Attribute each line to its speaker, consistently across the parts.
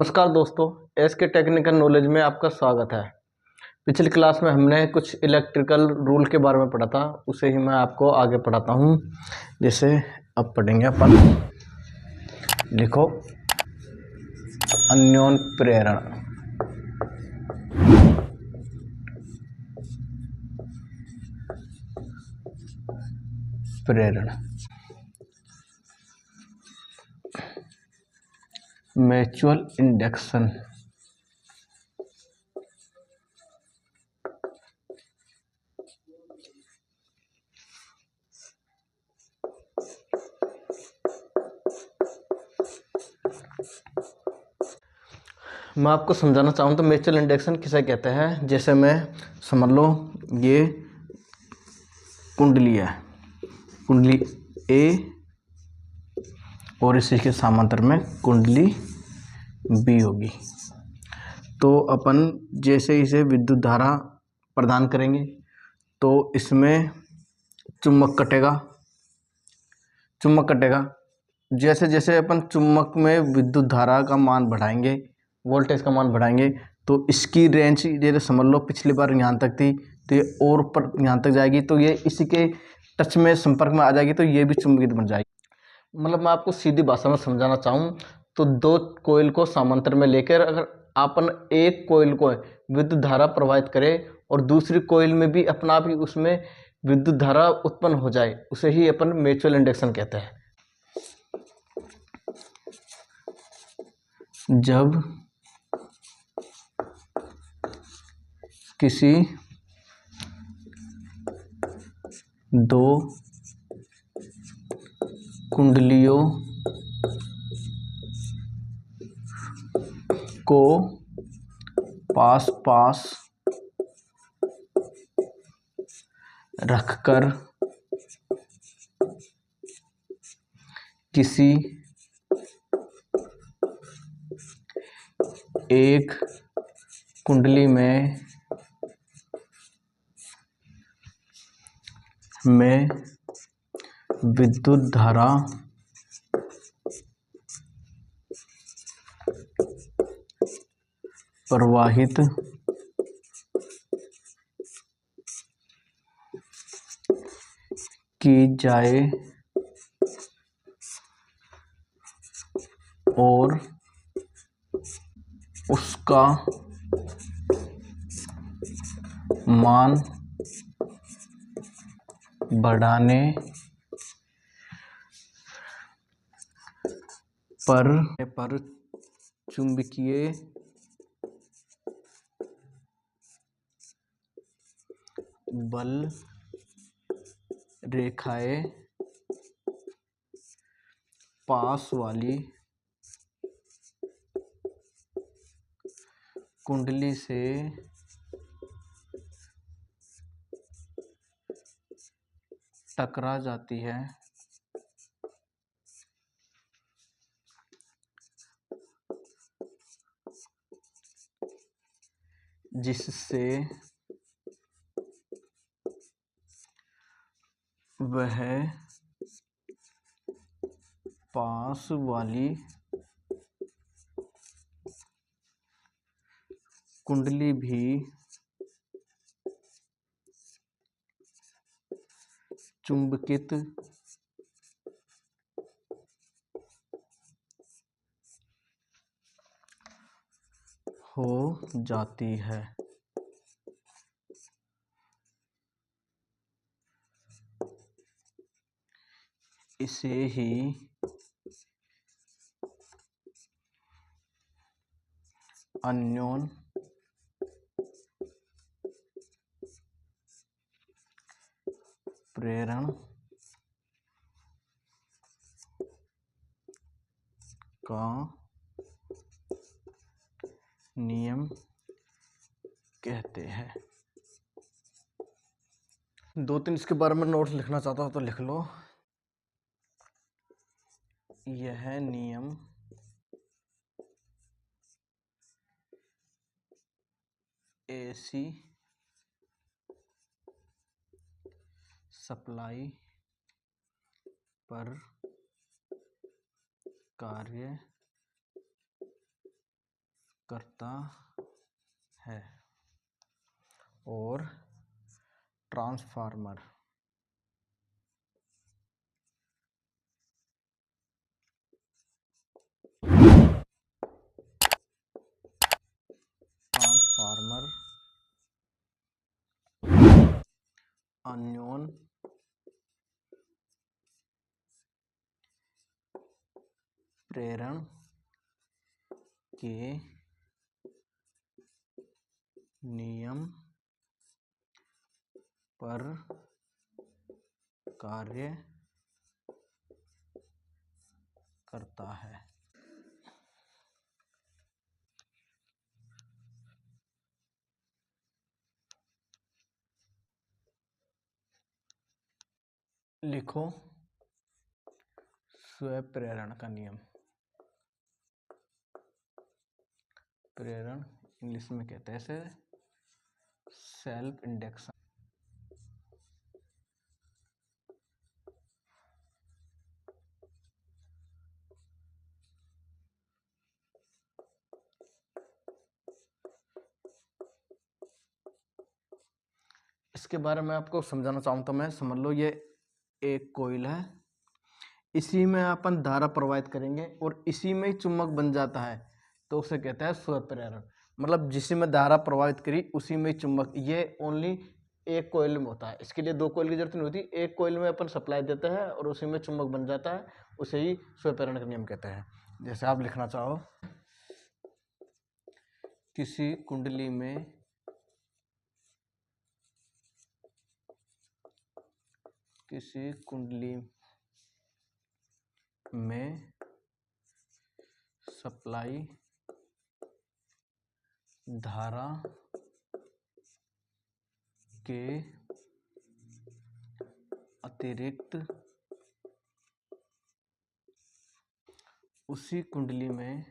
Speaker 1: नमस्कार दोस्तों, एस के टेक्निकल नॉलेज में आपका स्वागत है। पिछली क्लास में हमने कुछ इलेक्ट्रिकल रूल के बारे में पढ़ा था, उसे ही मैं आपको आगे पढ़ाता हूँ। जैसे अब पढ़ेंगे अपन, लिखो अन्योन प्रेरण। प्रेरण म्यूचुअल इंडक्शन। मैं आपको समझाना चाहूँ तो म्यूचुअल इंडक्शन किसे कहते हैं। जैसे मैं समझ लो ये कुंडली है, कुंडली ए और इसी के समांतर में कुंडली बी होगी। तो अपन जैसे इसे विद्युत धारा प्रदान करेंगे तो इसमें चुंबक कटेगा। जैसे जैसे अपन चुंबक में विद्युत धारा का मान बढ़ाएंगे, वोल्टेज का मान बढ़ाएंगे, तो इसकी रेंज जैसे समझ लो पिछली बार यहाँ तक थी तो ये और ऊपर यहाँ तक जाएगी, तो ये इसी के टच में संपर्क में आ जाएगी तो ये भी चुंबकित बन जाएगी। मतलब मैं आपको सीधी भाषा में समझाना चाहूँ तो दो कोयल को समांतर में लेकर अगर अपन एक कोयल को विद्युत धारा प्रवाहित करें और दूसरी कोयल में भी अपना आप ही उसमें विद्युत धारा उत्पन्न हो जाए, उसे ही अपन म्यूचुअल इंडक्शन कहते हैं। जब किसी दो कुंडलियों को पास पास रखकर किसी एक कुंडली में विद्युत धारा प्रवाहित की जाए और उसका मान बढ़ाने पर चुंबकीय बल रेखाएं पास वाली कुंडली से टकरा जाती है, जिससे वह पास वाली कुंडली भी चुंबकित हो जाती है। इसे ही अन्योन प्रेरण का नियम कहते हैं। दो तीन इसके बारे में नोट्स लिखना चाहता हो तो लिख लो। यह नियम एसी सप्लाई पर कार्य करता है और ट्रांसफार्मर अन्योन प्रेरण के नियम पर कार्य करता है। लिखो स्वप्रेरण का नियम। प्रेरण इंग्लिश में कहते हैं इसे सेल्फ इंडक्शन। इसके बारे में आपको समझाना चाहूँ तो मैं समझ लो ये एक कोइल है, इसी में अपन धारा प्रवाहित करेंगे और इसी में ही चुंबक बन जाता है, तो उसे कहते हैं स्वप्रेरण। मतलब जिसी में धारा प्रवाहित करी उसी में चुंबक। ये ओनली एक कोइल में होता है, इसके लिए दो कोइल की जरूरत नहीं होती। एक कोइल में अपन सप्लाई देते हैं और उसी में चुंबक बन जाता है, उसे ही स्वप्रेरण का नियम कहते हैं। जैसे आप लिखना चाहो, किसी कुंडली में सप्लाई धारा के अतिरिक्त उसी कुंडली में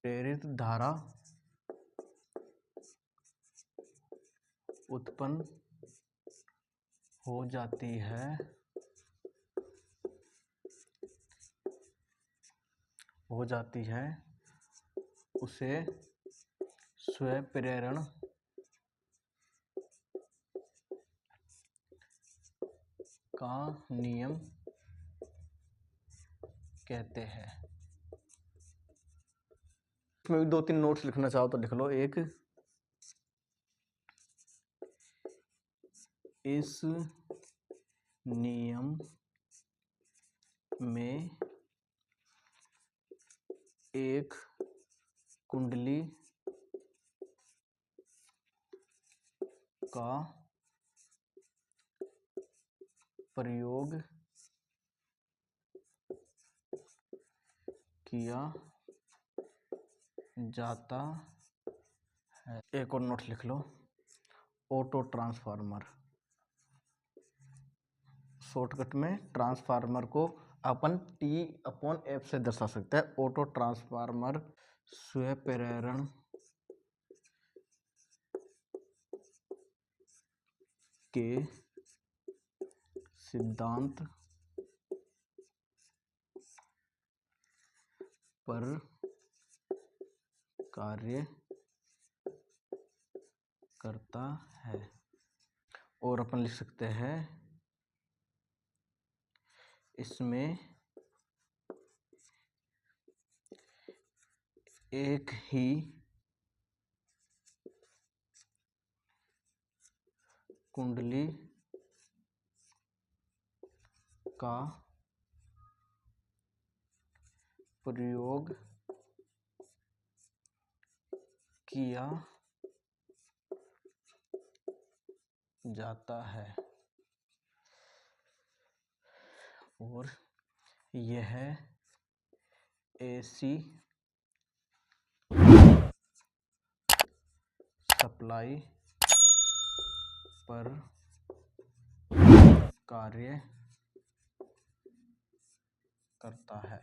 Speaker 1: प्रेरित धारा उत्पन्न हो जाती है उसे स्वप्रेरण का नियम कहते हैं। इसमें भी दो तीन नोट्स लिखना चाहो तो लिख लो। एक, इस नियम में एक कुंडली का प्रयोग किया जाता है। एक और नोट लिख लो, ऑटो ट्रांसफार्मर। शॉर्टकट में ट्रांसफार्मर को अपन T/F से दर्शा सकते हैं। ऑटो ट्रांसफार्मर स्वप्रेरण के सिद्धांत पर कार्य करता है। और अपन लिख सकते हैं, इसमें एक ही कुंडली का प्रयोग किया जाता है और यह AC सप्लाई पर कार्य करता है।